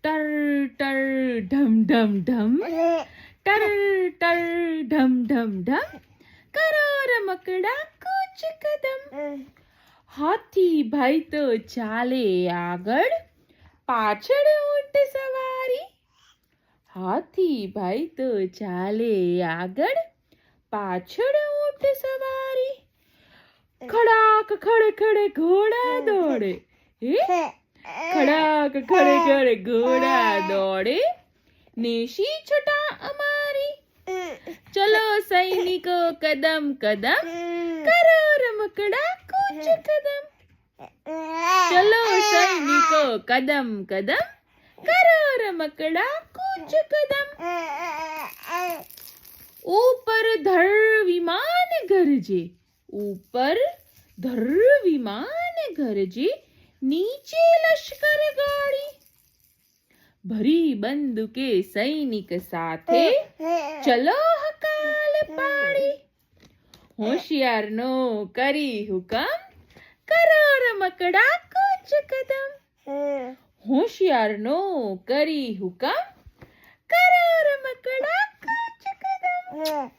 ટર ટર ઢમ ઢમ ઢમ, ટર ટર ઢમ ઢમ ઢમ, કરો રમકડા કૂચ કદમ. હાથી ભાઈ તો ચાલે આગળ, પાછળ ઊંટ સવારી. હાથી ભાઈ તો ચાલે આગળ, પાછળ ઊંટ સવારી. ખડાક ખડ ખડ ઘોડા દોડે, હે ખડાક ખડ ખડ ઘોડા દોડે, નેશી છટા અમારી. ચલો સૈનિકો કદમ કદમ, કરો રમકડા કૂચ કદમ. ચલો સૈનિકો કદમ કદમ, કરો રમકડા કૂચ કદમ. ऊपर धर विमान गरजे, ऊपर धर विमान गरजे, नीचे लश्कर गाड़ी. भरी बंदूके सैनिक साथे, चलो हकाल पाड़ी. होशियारनो करी हुकम, કરો રમકડા કૂચ કદમ. હોશિયારનો કરી હુકમ, કરો રમકડા કૂચ કદમ.